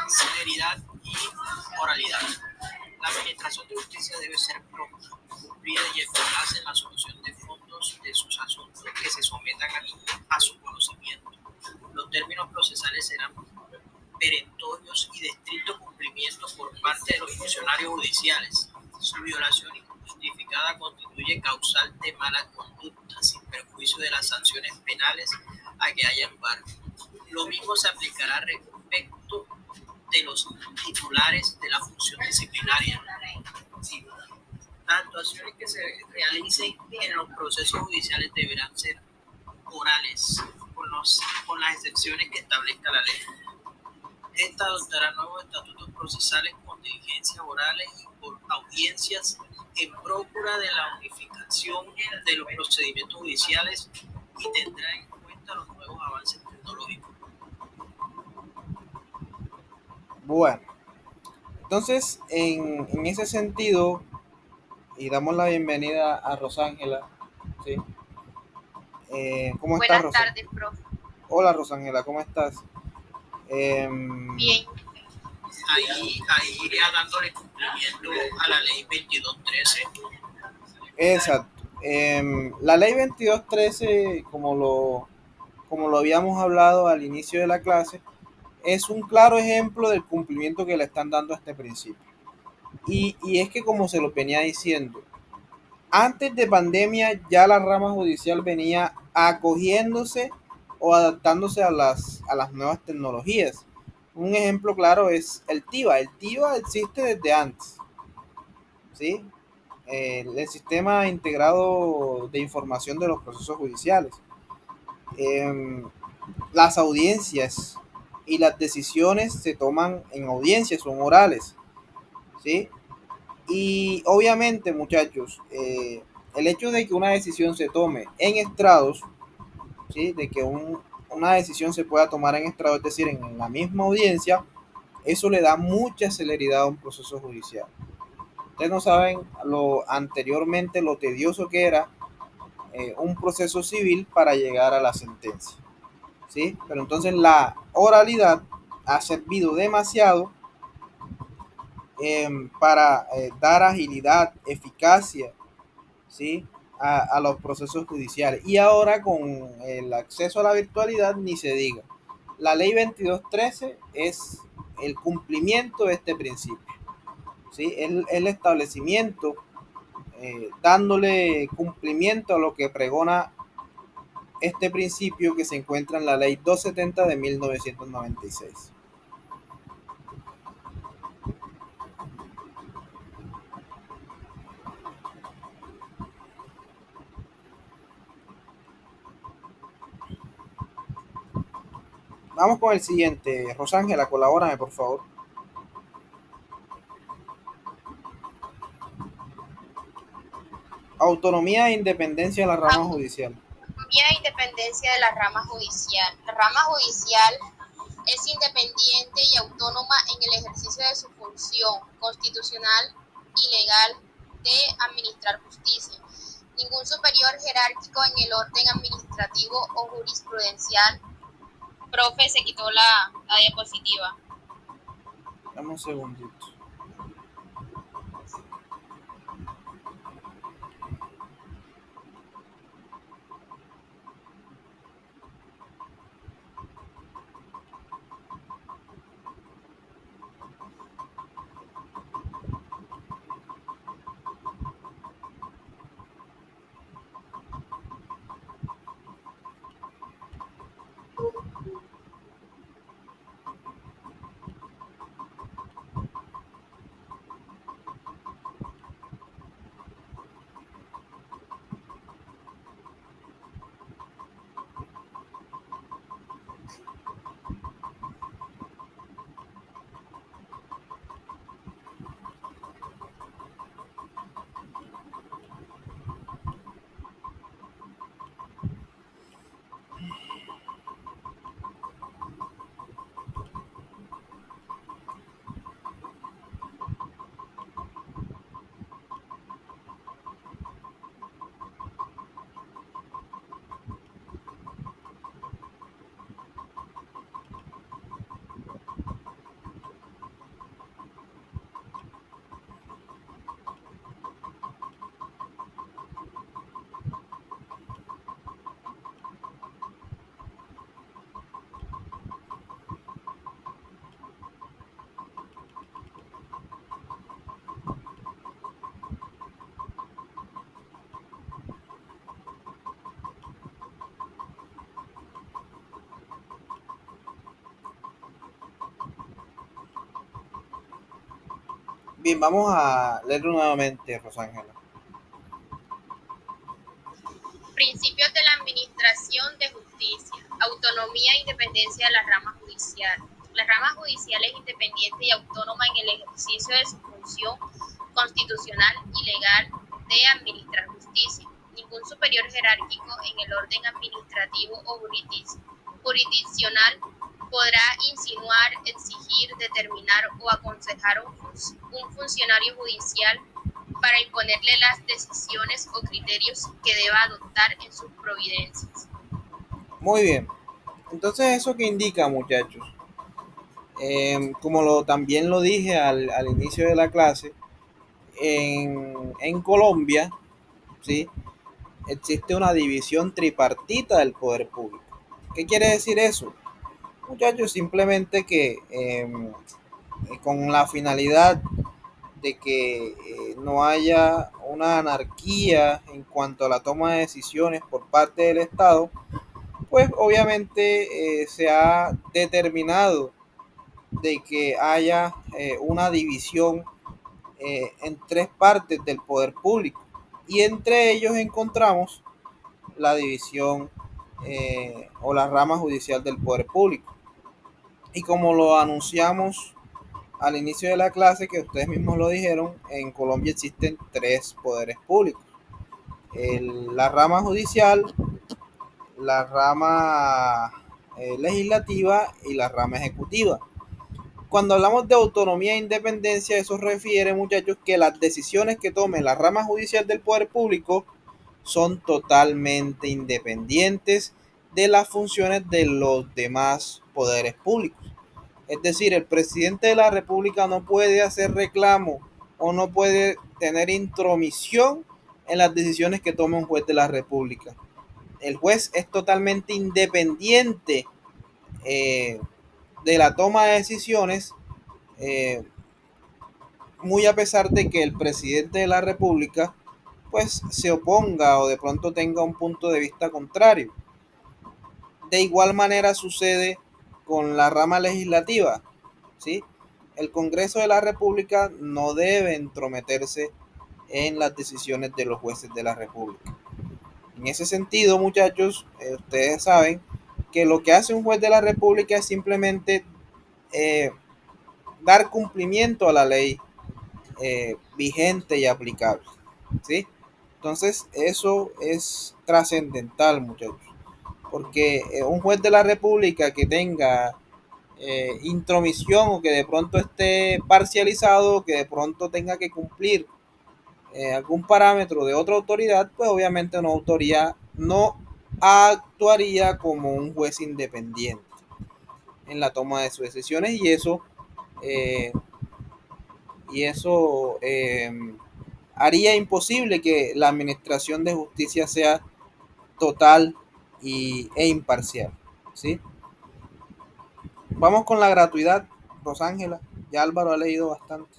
Celeridad y oralidad. La administración de justicia debe ser pronta, cumplida y eficaz en la solución de fondos de sus asuntos que se sometan a su conocimiento. Los términos procesales serán perentorios y de estricto cumplimiento por parte de los funcionarios judiciales. Su violación injustificada constituye causal de mala conducta, sin perjuicio de las sanciones penales a que haya lugar. Lo mismo se aplicará respecto de los titulares de la función disciplinaria. Las actuaciones que se realicen en los procesos judiciales deberán ser orales, con las excepciones que establezca la ley. Esta adoptará nuevos estatutos procesales con diligencias orales y por audiencias en procura de la unificación de los procedimientos judiciales y tendrá en cuenta los nuevos avances tecnológicos. Bueno, entonces en ese sentido, y damos la bienvenida a Rosángela. ¿Sí? ¿Cómo estás, Buenas Rosa? tardes, profe. Hola Rosangela, ¿cómo estás? Em, Bien, Ahí iría dándole cumplimiento a la ley 2213. exacto. La ley 2213, como lo habíamos hablado al inicio de la clase, es un claro ejemplo del cumplimiento que le están dando a este principio. Y es que como se lo venía diciendo, antes de pandemia ya la rama judicial venía acogiéndose o adaptándose a las nuevas tecnologías. Un ejemplo claro es el TIVA. El TIVA existe desde antes, ¿sí? El sistema integrado de información de los procesos judiciales. Em, las audiencias y las decisiones se toman en audiencias, son orales, ¿sí? Y obviamente, muchachos, el hecho de que una decisión se tome en estrados, ¿sí? De que una decisión se pueda tomar en estrados, es decir, en la misma audiencia, eso le da mucha celeridad a un proceso judicial. Ustedes no saben lo anteriormente lo tedioso que era un proceso civil para llegar a la sentencia, ¿sí? Pero entonces la oralidad ha servido demasiado para dar agilidad, eficacia, ¿sí? A los procesos judiciales. Y ahora con el acceso a la virtualidad, ni se diga. La ley 2213 es el cumplimiento de este principio, ¿sí? El establecimiento, dándole cumplimiento a lo que pregona este principio que se encuentra en la ley 270 de 1996. Vamos con el siguiente. Rosángela, colabórame, por favor. Autonomía e independencia de la rama judicial. autonomía e independencia de la rama judicial. La rama judicial es independiente y autónoma en el ejercicio de su función constitucional y legal de administrar justicia. Ningún superior jerárquico en el orden administrativo o jurisprudencial. Profe, se quitó la diapositiva. Dame un segundito. Bien, vamos a leerlo nuevamente, Rosángela. Principios de la administración de justicia. Autonomía e independencia de la rama judicial. La rama judicial es independiente y autónoma en el ejercicio de su función constitucional y legal de administrar justicia. Ningún superior jerárquico en el orden administrativo o jurisdiccional podrá insinuar, exigir, determinar o aconsejar a un funcionario judicial para imponerle las decisiones o criterios que deba adoptar en sus providencias. Muy bien. Entonces, ¿eso qué indica, muchachos? También lo dije al inicio de la clase, en Colombia, ¿sí? Existe una división tripartita del poder público. ¿Qué quiere decir eso? Muchachos, simplemente que con la finalidad de que no haya una anarquía en cuanto a la toma de decisiones por parte del Estado, pues obviamente se ha determinado de que haya una división en tres partes del poder público y entre ellos encontramos la división o la rama judicial del poder público. Y como lo anunciamos al inicio de la clase, que ustedes mismos lo dijeron, en Colombia existen tres poderes públicos. La rama judicial, la rama legislativa y la rama ejecutiva. Cuando hablamos de autonomía e independencia, eso refiere, muchachos, que las decisiones que tome la rama judicial del poder público son totalmente independientes de las funciones de los demás poderes públicos. Es decir, el presidente de la República no puede hacer reclamo o no puede tener intromisión en las decisiones que tome un juez de la República. El juez es totalmente independiente de la toma de decisiones, eh, muy a pesar de que el presidente de la República pues se oponga o de pronto tenga un punto de vista contrario. De igual manera sucede con la rama legislativa, ¿sí? El Congreso de la República no debe entrometerse en las decisiones de los jueces de la República. En ese sentido, muchachos, ustedes saben que lo que hace un juez de la República es simplemente eh, dar cumplimiento a la ley vigente y aplicable, ¿sí? Entonces, eso es trascendental, muchachos, porque un juez de la República que tenga intromisión o que de pronto esté parcializado o que de pronto tenga que cumplir algún parámetro de otra autoridad, pues obviamente no actuaría como un juez independiente en la toma de sus decisiones eh, y eso haría imposible que la administración de justicia sea total e imparcial, ¿sí? Vamos con la gratuidad, Rosángela. Ya Álvaro ha leído bastante.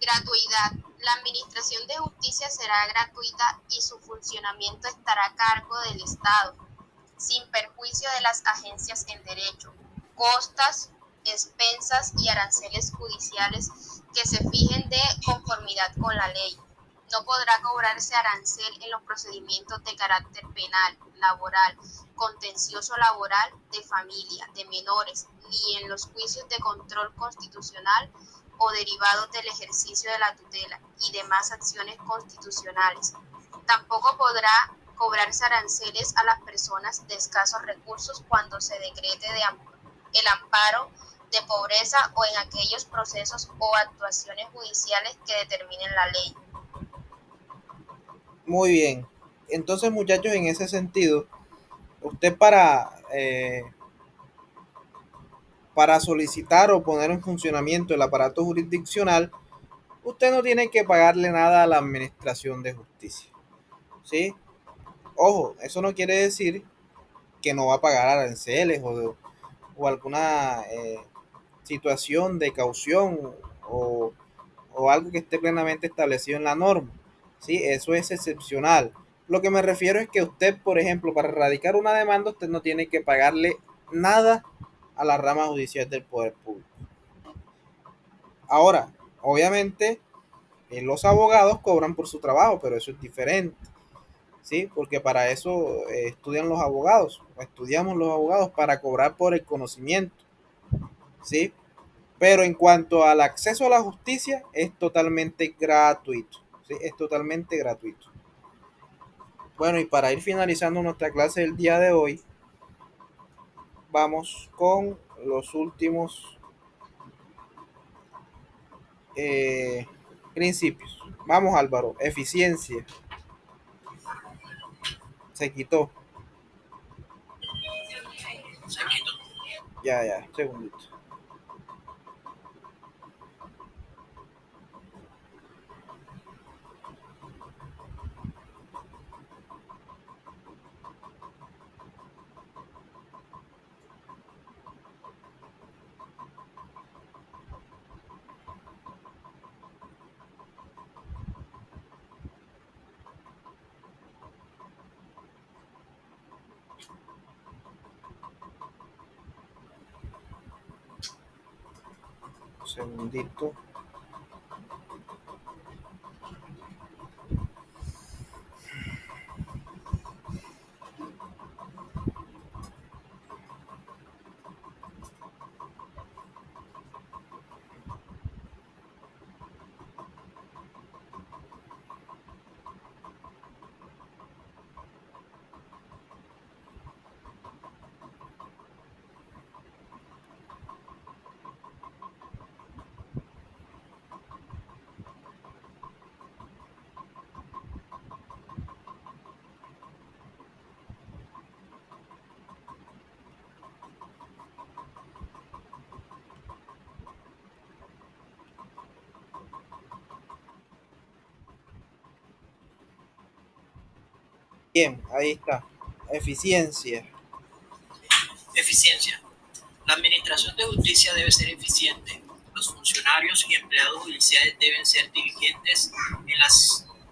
Gratuidad. La administración de justicia será gratuita y su funcionamiento estará a cargo del Estado, sin perjuicio de las agencias en derecho, costas, expensas y aranceles judiciales que se fijen de conformidad con la ley. No podrá cobrarse arancel en los procedimientos de carácter penal, laboral, contencioso laboral, de familia, de menores, ni en los juicios de control constitucional o derivados del ejercicio de la tutela y demás acciones constitucionales. Tampoco podrá cobrarse aranceles a las personas de escasos recursos cuando se decrete el amparo de pobreza o en aquellos procesos o actuaciones judiciales que determinen la ley. Muy bien. Entonces, muchachos, en ese sentido, usted para solicitar o poner en funcionamiento el aparato jurisdiccional, usted no tiene que pagarle nada a la administración de justicia, ¿sí? Ojo, eso no quiere decir que no va a pagar aranceles o alguna situación de caución o, o algo que esté plenamente establecido en la norma, ¿sí? Eso es excepcional. Lo que me refiero es que usted, por ejemplo, para erradicar una demanda, usted no tiene que pagarle nada a la rama judicial del poder público. Ahora, obviamente, los abogados cobran por su trabajo, pero eso es diferente, ¿sí? Porque para eso estudian los abogados, o estudiamos los abogados para cobrar por el conocimiento, ¿sí? Pero en cuanto al acceso a la justicia, es totalmente gratuito, ¿sí? Es totalmente gratuito. Bueno, y para ir finalizando nuestra clase del día de hoy, vamos con los últimos principios. Vamos, Álvaro, eficiencia. Se quitó. Se quitó. Ya, ya, un segundito. Un segundito. Bien, ahí está. Eficiencia. Eficiencia. La administración de justicia debe ser eficiente. Los funcionarios y empleados judiciales deben ser diligentes en la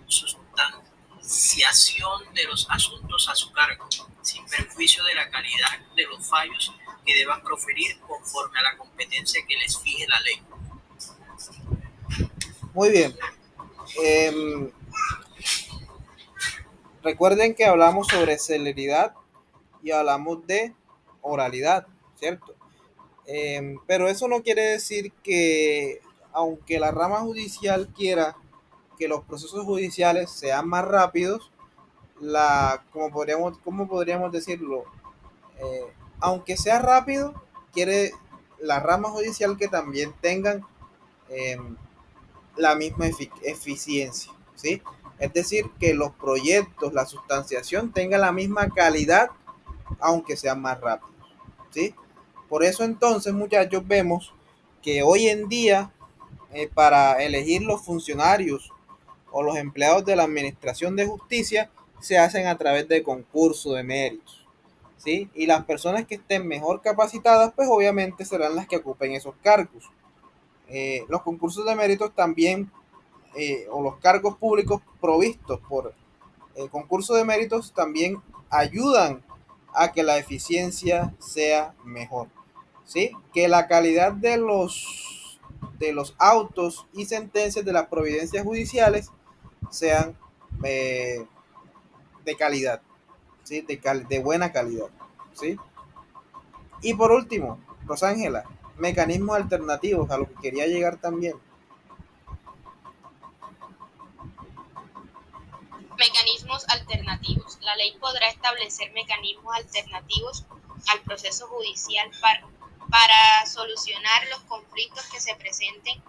sustanciación de los asuntos a su cargo, sin perjuicio de la calidad de los fallos que deban proferir conforme a la competencia que les fije la ley. Muy bien. Em, Recuerden que hablamos sobre celeridad y hablamos de oralidad, ¿cierto? Pero eso no quiere decir que, aunque la rama judicial quiera que los procesos judiciales sean más rápidos, ¿cómo podríamos decirlo? Eh, Aunque sea rápido, quiere la rama judicial que también tengan eh, la misma eficiencia, ¿sí? Es decir, que los proyectos, la sustanciación tenga la misma calidad, aunque sean más rápidos, ¿sí? Por eso entonces, muchachos, vemos que hoy en día, para elegir los funcionarios o los empleados de la Administración de Justicia, se hacen a través de concurso de méritos, ¿sí? Y las personas que estén mejor capacitadas, pues obviamente serán las que ocupen esos cargos. Los concursos de méritos también, o los cargos públicos provistos por concurso de méritos, también ayudan a que la eficiencia sea mejor, ¿sí? Que la calidad de los autos y sentencias de las providencias judiciales sean eh, de calidad, ¿sí? De buena calidad, ¿sí? Y por último, Rosángela, mecanismos alternativos a lo que quería llegar también. Mecanismos alternativos. La ley podrá establecer mecanismos alternativos al proceso judicial para solucionar los conflictos que se presenten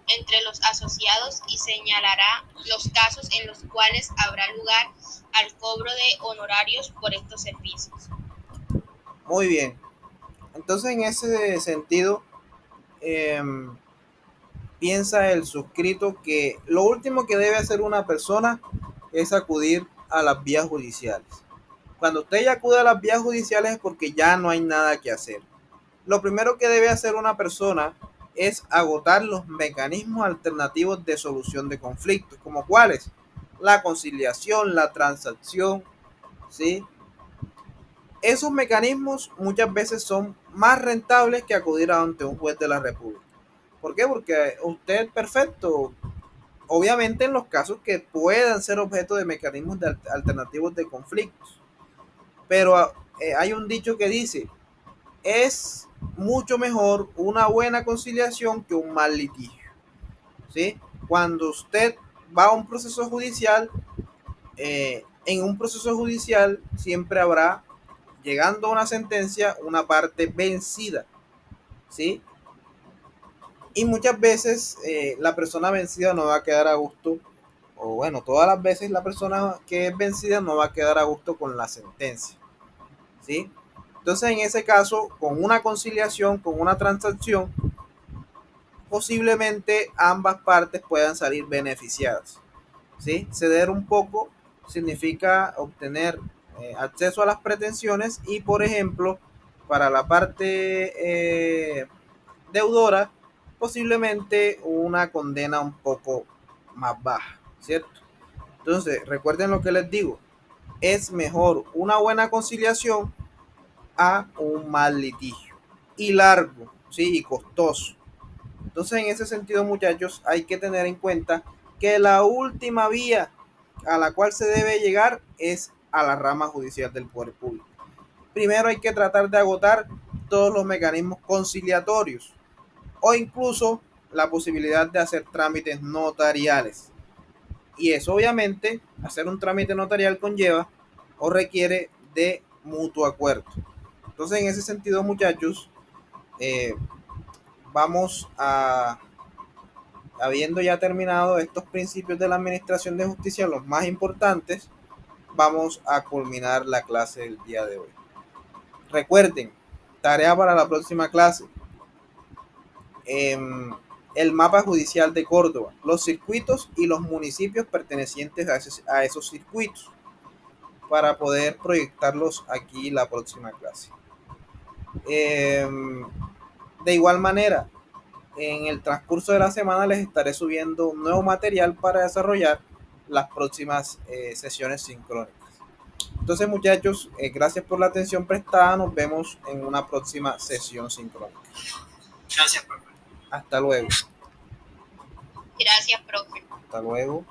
entre los asociados y señalará los casos en los cuales habrá lugar al cobro de honorarios por estos servicios. Muy bien. Entonces, en ese sentido, eh, piensa el suscrito que lo último que debe hacer una persona es acudir a las vías judiciales. Cuando usted ya acude a las vías judiciales es porque ya no hay nada que hacer. Lo primero que debe hacer una persona es agotar los mecanismos alternativos de solución de conflictos, como cuáles: la conciliación, la transacción, ¿sí? Esos mecanismos muchas veces son más rentables que acudir ante un juez de la República. ¿Por qué? Porque usted, perfecto, obviamente en los casos que puedan ser objeto de mecanismos alternativos de conflictos. Pero hay un dicho que dice, es mucho mejor una buena conciliación que un mal litigio, ¿sí? Cuando usted va a un proceso judicial, en un proceso judicial siempre habrá, llegando a una sentencia, una parte vencida, ¿sí? Y muchas veces la persona vencida no va a quedar a gusto o bueno, todas las veces la persona que es vencida no va a quedar a gusto con la sentencia, ¿sí? Entonces, en ese caso, con una conciliación, con una transacción, posiblemente ambas partes puedan salir beneficiadas, ¿sí? Ceder un poco significa obtener acceso a las pretensiones y, por ejemplo, para la parte deudora, posiblemente una condena un poco más baja, ¿cierto? Entonces, recuerden lo que les digo, es mejor una buena conciliación a un mal litigio y largo, ¿sí? Y costoso. Entonces, en ese sentido, muchachos, hay que tener en cuenta que la última vía a la cual se debe llegar es a la rama judicial del poder público. Primero hay que tratar de agotar todos los mecanismos conciliatorios o incluso la posibilidad de hacer trámites notariales. Y eso obviamente, hacer un trámite notarial conlleva o requiere de mutuo acuerdo. Entonces, en ese sentido, muchachos, eh, vamos a, habiendo ya terminado estos principios de la administración de justicia, los más importantes, vamos a culminar la clase del día de hoy. Recuerden, tarea para la próxima clase. El mapa judicial de Córdoba, los circuitos y los municipios pertenecientes a esos circuitos, para poder proyectarlos aquí la próxima clase. De igual manera, en el transcurso de la semana les estaré subiendo un nuevo material para desarrollar las próximas sesiones sincrónicas. Entonces, muchachos, gracias por la atención prestada. Nos vemos en una próxima sesión sincrónica. Gracias, profe. Hasta luego. Gracias, profe. Hasta luego.